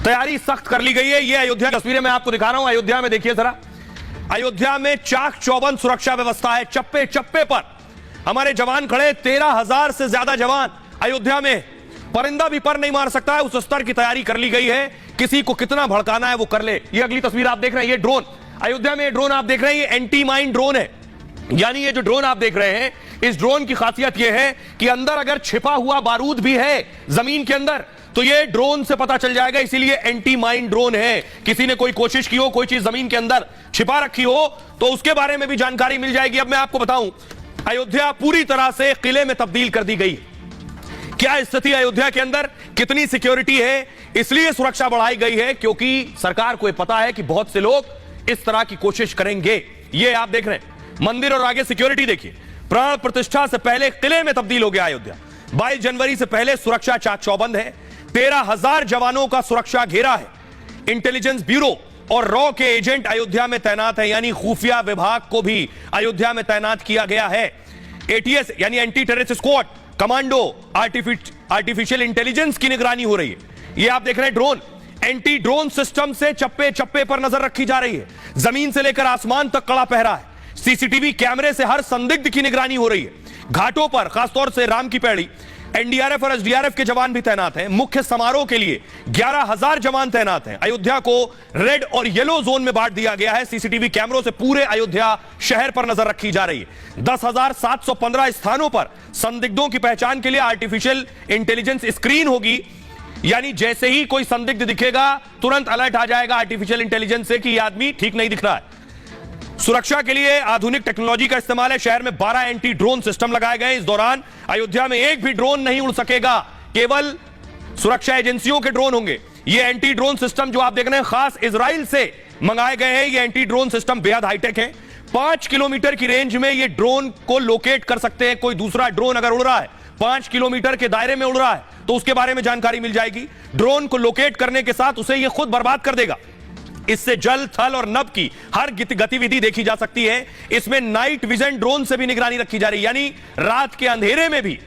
तैयारी सख्त कर ली गई है। ये अयोध्या की तस्वीरें मैं आपको दिखा रहा हूं। अयोध्या में देखिए जरा, अयोध्या में चाक चौबंद सुरक्षा व्यवस्था है। चप्पे चप्पे पर हमारे जवान खड़े, 13,000 से ज्यादा जवान अयोध्या में। परिंदा भी पर नहीं मार सकता है, उस स्तर की तैयारी कर ली गई है। किसी को कितना भड़काना है वो कर ले। ये अगली तस्वीर आप देख रहे हैं, ये ड्रोन अयोध्या में, ये ड्रोन आप देख रहे हैं, ये एंटी माइन ड्रोन है। यानी ये जो ड्रोन आप देख रहे हैं, इस ड्रोन की खासियत यह है कि अंदर अगर छिपा हुआ बारूद भी है जमीन के अंदर, तो ये ड्रोन से पता चल जाएगा। इसीलिए एंटी माइन ड्रोन है। किसी ने कोई कोशिश की हो, कोई चीज जमीन के अंदर छिपा रखी हो, तो उसके बारे में भी जानकारी मिल जाएगी। अब मैं आपको बताऊं, अयोध्या पूरी तरह से किले में तब्दील कर दी गई। क्या स्थिति अयोध्या के अंदर, कितनी सिक्योरिटी है, इसलिए सुरक्षा बढ़ाई गई है क्योंकि सरकार को यह पता है कि बहुत से लोग इस तरह की कोशिश करेंगे। ये आप देख रहे हैं मंदिर, और आगे सिक्योरिटी देखिए। प्राण प्रतिष्ठा से पहले किले में तब्दील हो गया अयोध्या। 22 जनवरी से पहले सुरक्षा चाक चौबंद है। 13,000 जवानों का सुरक्षा घेरा है। इंटेलिजेंस ब्यूरो और रॉ के एजेंट अयोध्या में तैनात है, यानी खुफिया विभाग को भी अयोध्या में तैनात किया गया है। एटीएस यानी anti terrorist squad, commando, artificial intelligence की निगरानी हो रही है। ये आप देख रहे हैं ड्रोन, एंटी ड्रोन सिस्टम से चप्पे चप्पे पर नजर रखी जा रही है। जमीन से लेकर आसमान तक कड़ा पहरा है। सीसीटीवी कैमरे से हर संदिग्ध की निगरानी हो रही है। घाटों पर खासतौर से राम की पैड़ी, एनडीआरएफ और एसडीआरएफ के जवान भी तैनात हैं। मुख्य समारोह के लिए 11,000 जवान तैनात हैं। अयोध्या को रेड और येलो जोन में बांट दिया गया है। सीसीटीवी कैमरों से पूरे अयोध्या शहर पर नजर रखी जा रही है। 10,715 स्थानों पर संदिग्धों की पहचान के लिए आर्टिफिशियल इंटेलिजेंस स्क्रीन होगी, यानी जैसे ही कोई संदिग्ध दिखेगा तुरंत अलर्ट आ जाएगा आर्टिफिशियल इंटेलिजेंस से कि यह आदमी ठीक नहीं दिख रहा है। सुरक्षा के लिए आधुनिक टेक्नोलॉजी का इस्तेमाल है। शहर में 12 एंटी ड्रोन सिस्टम लगाए गए। इस दौरान अयोध्या में एक भी ड्रोन नहीं उड़ सकेगा, केवल सुरक्षा एजेंसियों के ड्रोन होंगे। ये एंटी ड्रोन सिस्टम जो आप देख रहे हैं खास इजराइल से मंगाए गए हैं। ये एंटी ड्रोन सिस्टम बेहद हाईटेक है। 5 किलोमीटर की रेंज में ये ड्रोन को लोकेट कर सकते हैं। कोई दूसरा ड्रोन अगर उड़ रहा है 5 किलोमीटर के दायरे में उड़ रहा है, तो उसके बारे में जानकारी मिल जाएगी। ड्रोन को लोकेट करने के साथ उसे यह खुद बर्बाद कर देगा। इससे जल, थल और नभ की हर गतिविधि देखी जा सकती है। इसमें नाइट विजन ड्रोन से भी निगरानी रखी जा रही है, यानी रात के अंधेरे में भी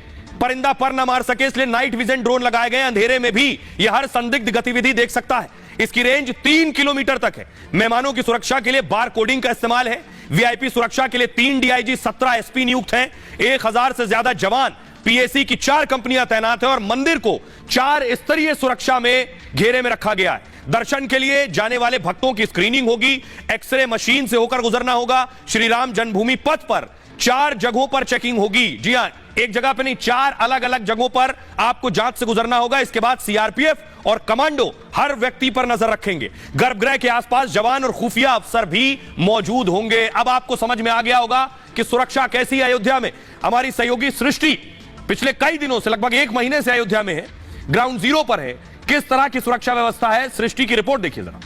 परिंदा पर न मार सके, इसलिए नाइट विजन ड्रोन लगाए गए। अंधेरे में भी यह हर संदिग्ध गतिविधि देख सकता है। इसकी रेंज 3 किलोमीटर तक है। मेहमानों की सुरक्षा के लिए बार कोडिंग का इस्तेमाल है। वीआईपी सुरक्षा के लिए 3 डीआईजी, 17 एसपी नियुक्त हैं। 1,000 से ज्यादा जवान, पीएसी की 4 कंपनियां तैनात है और मंदिर को 4 स्तरीय सुरक्षा में घेरे में रखा गया है। दर्शन के लिए जाने वाले भक्तों की स्क्रीनिंग होगी। एक्सरे मशीन से होकर गुजरना होगा। श्री राम जन्मभूमि पथ पर 4 जगहों पर चेकिंग होगी। जी हां, एक जगह पे नहीं, 4 अलग अलग जगहों पर आपको जांच से गुजरना होगा। इसके बाद सीआरपीएफ और कमांडो हर व्यक्ति पर नजर रखेंगे। गर्भगृह के आसपास जवान और खुफिया अफसर भी मौजूद होंगे। अब आपको समझ में आ गया होगा कि सुरक्षा कैसी है अयोध्या में। हमारी सहयोगी सृष्टि पिछले कई दिनों से, लगभग 1 महीने से अयोध्या में है, ग्राउंड जीरो पर है। किस तरह की सुरक्षा व्यवस्था है, सृष्टि की रिपोर्ट देखिए जरा।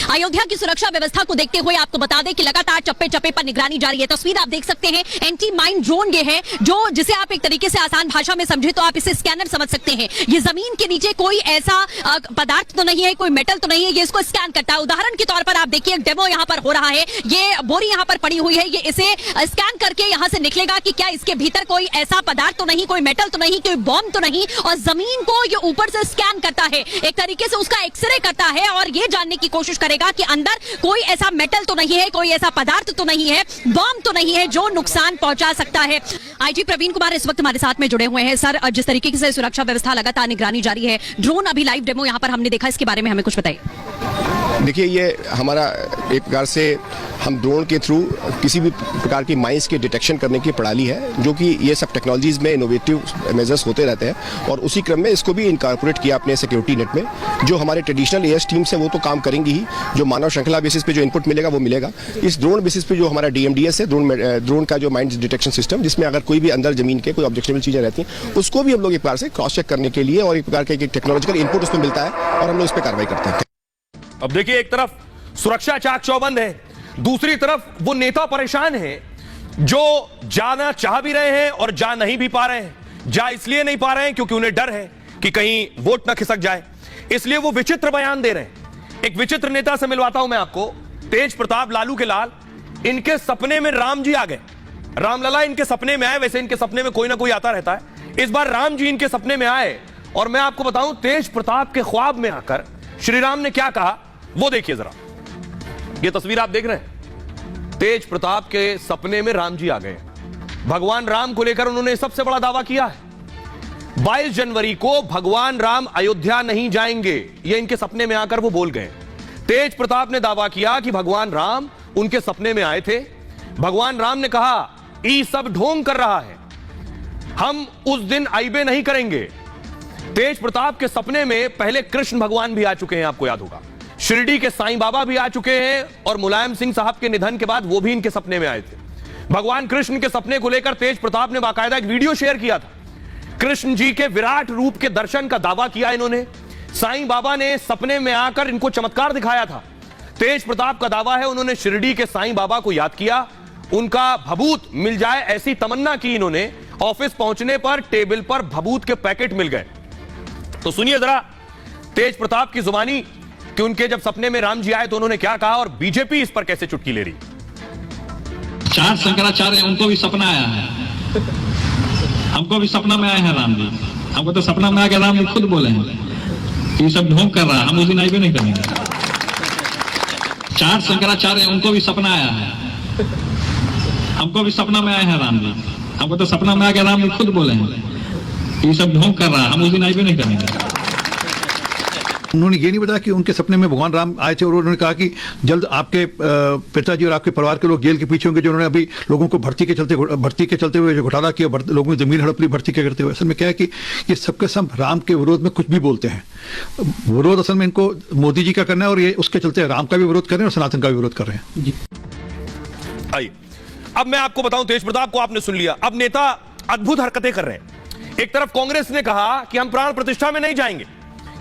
अयोध्या की सुरक्षा व्यवस्था को देखते हुए आपको बता दें कि लगातार चप्पे चप्पे पर निगरानी जारी है। तस्वीर आप देख सकते हैं, एंटी माइन ड्रोन ये है, जो जिसे आप एक तरीके से आसान भाषा में समझे तो आप इसे स्कैनर समझ सकते हैं। ये जमीन के नीचे कोई ऐसा पदार्थ तो नहीं है, कोई मेटल तो नहीं है, ये इसको स्कैन करता है। उदाहरण के तौर पर आप देखिए, एक डेमो यहाँ पर हो रहा है। ये बोरी यहाँ पर पड़ी हुई है, ये इसे स्कैन करके यहाँ से निकलेगा कि क्या इसके भीतर कोई ऐसा पदार्थ तो नहीं, कोई मेटल तो नहीं, कोई बॉम्ब तो नहीं, और जमीन को ये ऊपर से स्कैन करता है, एक तरीके से उसका एक्सरे करता है और ये जानने की कोशिश करेगा कि अंदर कोई ऐसा मेटल तो नहीं है, कोई ऐसा पदार्थ तो नहीं है, बॉम्ब तो नहीं है जो नुकसान पहुंचा सकता है। आईजी प्रवीण कुमार इस वक्त हमारे साथ में जुड़े हुए हैं। सर, जिस तरीके से सुरक्षा व्यवस्था लगातार निगरानी जारी है, ड्रोन अभी लाइव डेमो यहां पर हमने देखा, इसके बारे में हमें कुछ बताइए। देखिए, ये हमारा एक प्रकार से हम ड्रोन के थ्रू किसी भी प्रकार की माइंस के डिटेक्शन करने की प्रणाली है, जो कि ये सब टेक्नोलॉजीज में इनोवेटिव मेजर्स होते रहते हैं, और उसी क्रम में इसको भी इनकॉर्पोरेट किया अपने सिक्योरिटी नेट में। जो हमारे ट्रेडिशनल एएस टीम्स हैं वो तो काम करेंगी ही, जो मानव श्रृंखला बेसिस पे जो इनपुट मिलेगा वो मिलेगा। इस ड्रोन बेसिस पे जो हमारा डीएमडीएस है, ड्रोन का जो माइंस डिटेक्शन सिस्टम, जिसमें अगर कोई भी अंदर जमीन के कोई ऑब्जेक्शनेबल चीजें रहती हैं, उसको भी हम लोग एक प्रकार से क्रॉस चेक करने के लिए और एक प्रकार का एक टेक्नोलॉजिकल इनपुट उसमें मिलता है और हम लोग उस पर कार्रवाई करते हैं। अब देखिए, एक तरफ सुरक्षा चाक चौबंद है, दूसरी तरफ वो नेता परेशान है जो जाना चाह भी रहे हैं और जा नहीं भी पा रहे हैं। जा इसलिए नहीं पा रहे हैं क्योंकि उन्हें डर है कि कहीं वोट ना खिसक जाए, इसलिए वो विचित्र बयान दे रहे हैं। एक विचित्र नेता से मिलवाता हूं मैं आपको, तेज प्रताप लालू के लाल। इनके सपने में राम जी आ गए। रामलला इनके सपने में आए, वैसे इनके सपने में कोई ना कोई आता रहता है। इस बार राम जी इनके सपने में आए और मैं आपको बताऊं तेज प्रताप के ख्वाब में आकर श्री राम ने क्या कहा वो देखिए जरा। ये तस्वीर आप देख रहे हैं, तेज प्रताप के सपने में राम जी आ गए। भगवान राम को लेकर उन्होंने सबसे बड़ा दावा किया है। 22 जनवरी को भगवान राम अयोध्या नहीं जाएंगे, ये इनके सपने में आकर वो बोल गए। तेज प्रताप ने दावा किया कि भगवान राम उनके सपने में आए थे। भगवान राम ने कहा ई सब ढोंग कर रहा है, हम उस दिन आइबे नहीं करेंगे। तेज प्रताप के सपने में पहले कृष्ण भगवान भी आ चुके हैं, आपको याद होगा। शिरडी के साईं बाबा भी आ चुके हैं और मुलायम सिंह साहब के निधन के बाद वो भी इनके सपने में आए थे। भगवान कृष्ण के सपने को लेकर तेज प्रताप ने बाकायदा एक वीडियो शेयर किया था। कृष्ण जी के विराट रूप के दर्शन का दावा किया इन्होंने। साईं बाबा ने सपने में आकर इनको चमत्कार दिखाया था। तेज प्रताप का दावा है उन्होंने शिरडी के साईं बाबा को याद किया, उनका भभूत मिल जाए ऐसी तमन्ना की इन्होंने। ऑफिस पहुंचने पर टेबल पर भभूत के पैकेट मिल गए। तो सुनिए जरा तेज प्रताप की जुबानी कि उनके जब सपने में राम जी आए तो उन्होंने क्या कहा और बीजेपी इस पर कैसे चुटकी ले रही। 4 शंकराचार्य उनको भी सपना आया है, हमको भी सपना में आए हैं राम जी। हमको तो सपना में आके राम जी खुद बोले हैं ये सब ढोंग कर रहा है, हम उस दिन आइबे नहीं करेंगे। 4 शंकराचार्य उनको भी सपना आया है, हमको भी सपना में आए हैं राम जी। हमको तो सपना में आके राम जी खुद बोले हैं ये सब ढोंग कर रहा है, हम उस दिन आइबे नहीं करेंगे। उन्होंने ये नहीं बताया कि उनके सपने में भगवान राम आए थे और उन्होंने कहा कि जल्द आपके पिताजी और आपके परिवार के लोग जेल के पीछे होंगे, जो उन्होंने अभी लोगों को भर्ती के चलते हुए जो घोटाला किया, लोगों ने जमीन हड़प ली भर्ती के करते हुए। असल में क्या है कि ये सबके सब राम के विरोध में कुछ भी बोलते हैं। विरोध असल में इनको मोदी जी का करना है और ये उसके चलते राम का भी विरोध कर रहे हैं और सनातन का भी विरोध कर रहे हैं। आइए अब मैं आपको बताऊं, तेज प्रताप को आपने सुन लिया। अब नेता अद्भुत हरकतें कर रहे हैं। एक तरफ कांग्रेस ने कहा कि हम प्राण प्रतिष्ठा में नहीं जाएंगे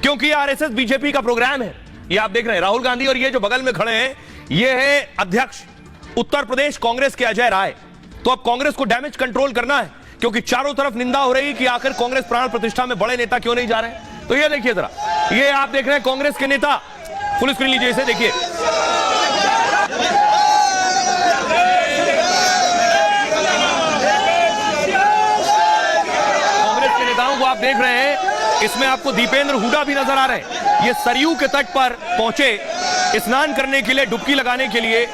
क्योंकि आरएसएस बीजेपी का प्रोग्राम है। ये आप देख रहे हैं राहुल गांधी और ये जो बगल में खड़े हैं ये है अध्यक्ष उत्तर प्रदेश कांग्रेस के अजय राय। तो अब कांग्रेस को डैमेज कंट्रोल करना है क्योंकि चारों तरफ निंदा हो रही कि आखिर कांग्रेस प्राण प्रतिष्ठा में बड़े नेता क्यों नहीं जा रहे। तो ये देखिए जरा, ये आप देख रहे हैं कांग्रेस के नेता, फुल स्क्रीन लीजिए इसे, देखिए कांग्रेस के नेताओं को आप देख रहे हैं। इसमें आपको दीपेंद्र हुडा भी नजर आ रहे हैं। ये सरयू के तट पर पहुंचे स्नान करने के लिए, डुबकी लगाने के लिए।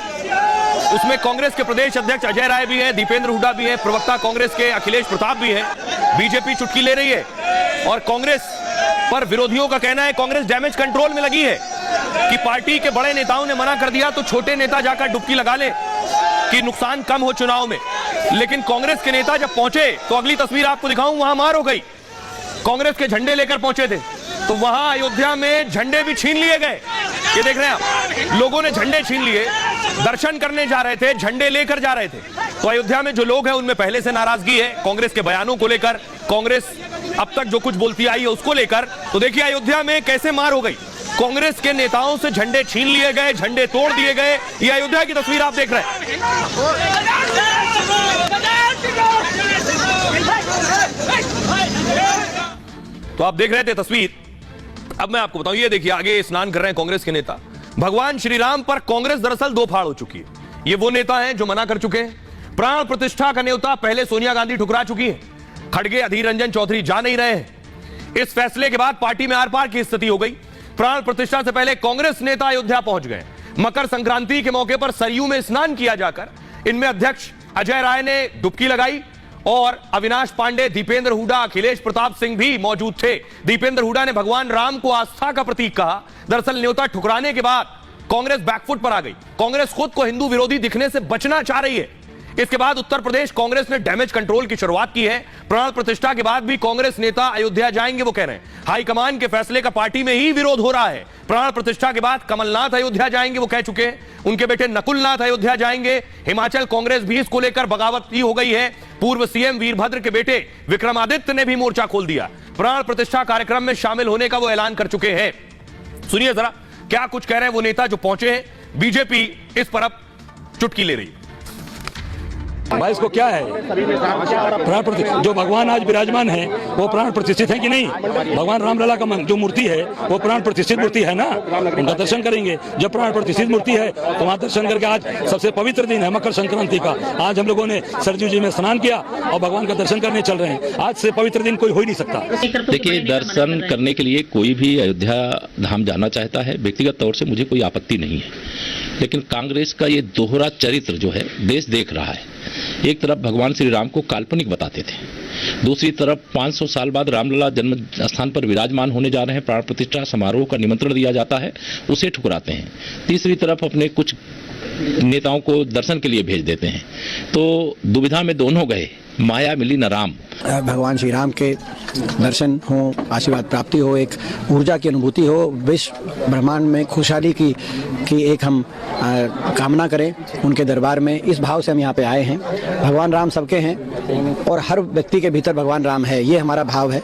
उसमें कांग्रेस के प्रदेश अध्यक्ष अजय राय भी है, दीपेंद्र हुडा भी है, प्रवक्ता कांग्रेस के अखिलेश प्रताप भी है। बीजेपी चुटकी ले रही है और कांग्रेस पर विरोधियों का कहना है कांग्रेस डैमेज कंट्रोल में लगी है कि पार्टी के बड़े नेताओं ने मना कर दिया तो छोटे नेता जाकर डुबकी लगा ले कि नुकसान कम हो चुनाव में। लेकिन कांग्रेस के नेता जब पहुंचे तो अगली तस्वीर आपको दिखाऊं, वहां मार हो गई। कांग्रेस के झंडे लेकर पहुंचे थे तो वहां अयोध्या में झंडे भी छीन लिए गए। ये देख रहे हैं आप, लोगों ने झंडे छीन लिए, दर्शन करने जा रहे थे, झंडे लेकर जा रहे थे। तो अयोध्या में जो लोग हैं उनमें पहले से नाराजगी है कांग्रेस के बयानों को लेकर, कांग्रेस अब तक जो कुछ बोलती आई है उसको लेकर। तो देखिए अयोध्या में कैसे मार हो गई, कांग्रेस के नेताओं से झंडे छीन लिए गए, झंडे तोड़ दिए गए। ये अयोध्या की तस्वीर आप देख रहे हैं। तो आप देख रहे थे तस्वीर। अब मैं आपको बताऊं, ये देखिए आगे स्नान कर रहे हैं कांग्रेस के नेता। भगवान श्री राम पर कांग्रेस दरअसल दो फाड़ हो चुकी है। ये वो नेता हैं जो मना कर चुके हैं। प्राण प्रतिष्ठा का न्योता पहले सोनिया गांधी ठुकरा चुकी है, खड़गे अधीर रंजन चौधरी जा नहीं रहे हैं। इस फैसले के बाद पार्टी में आर पार की स्थिति हो गई। प्राण प्रतिष्ठा से पहले कांग्रेस नेता अयोध्या पहुंच गए। मकर संक्रांति के मौके पर सरयू में स्नान किया जाकर इनमें अध्यक्ष अजय राय ने डुबकी लगाई और अविनाश पांडे, दीपेंद्र हुडा, अखिलेश प्रताप सिंह भी मौजूद थे। दीपेंद्र हुडा ने भगवान राम को आस्था का प्रतीक कहा। दरअसल न्योता ठुकराने के बाद कांग्रेस बैकफुट पर आ गई। कांग्रेस खुद को हिंदू विरोधी दिखने से बचना चाह रही है। इसके बाद उत्तर प्रदेश कांग्रेस ने डैमेज कंट्रोल की शुरुआत की है। प्राण प्रतिष्ठा के बाद भी कांग्रेस नेता अयोध्या जाएंगे, वो कह रहे हैं। हाईकमान के फैसले का पार्टी में ही विरोध हो रहा है। प्राण प्रतिष्ठा के बाद कमलनाथ अयोध्या जाएंगे, वो कह चुके हैं। उनके बेटे नकुलनाथ अयोध्या जाएंगे। हिमाचल कांग्रेस भी इसको लेकर बगावती हो गई है। पूर्व सीएम वीरभद्र के बेटे विक्रमादित्य ने भी मोर्चा खोल दिया। प्राण प्रतिष्ठा कार्यक्रम में शामिल होने का वो ऐलान कर चुके हैं। सुनिए जरा क्या कुछ कह रहे हैं वो नेता जो पहुंचे हैं। बीजेपी इस पर अब चुटकी ले रही है। भाई इसको क्या है, प्राण प्रतिष्ठित जो भगवान आज विराजमान है वो प्राण प्रतिष्ठित है कि नहीं? भगवान रामलला का जो मूर्ति है वो प्राण प्रतिष्ठित मूर्ति है ना, उनका दर्शन करेंगे। जब प्राण प्रतिष्ठित मूर्ति है तो वहाँ दर्शन करके, आज सबसे पवित्र दिन है मकर संक्रांति का, आज हम लोगों ने सरजू जी में स्नान किया और भगवान का दर्शन करने चल रहे हैं। आज से पवित्र दिन कोई हो ही नहीं सकता। देखिए, दर्शन करने के लिए कोई भी अयोध्या धाम जाना चाहता है, व्यक्तिगत तौर से मुझे कोई आपत्ति नहीं है, लेकिन कांग्रेस का ये दोहरा चरित्र जो है देश देख रहा है। एक तरफ भगवान श्री राम को काल्पनिक बताते थे, दूसरी तरफ 500 साल बाद रामलला जन्म स्थान पर विराजमान होने जा रहे हैं, प्राण प्रतिष्ठा समारोह का निमंत्रण दिया जाता है, उसे ठुकराते हैं। तीसरी तरफ अपने कुछ नेताओं को दर्शन के लिए भेज देते हैं। तो दुविधा में दोनों गए, माया मिली न राम। भगवान श्री राम के दर्शन हो, आशीर्वाद प्राप्ति हो, एक ऊर्जा की अनुभूति हो, विश्व ब्रह्मांड में खुशहाली की एक हम कामना करें उनके दरबार में। इस भाव से हम यहाँ पे आए हैं। भगवान राम सबके हैं और हर व्यक्ति के भीतर भगवान राम है, ये हमारा भाव है।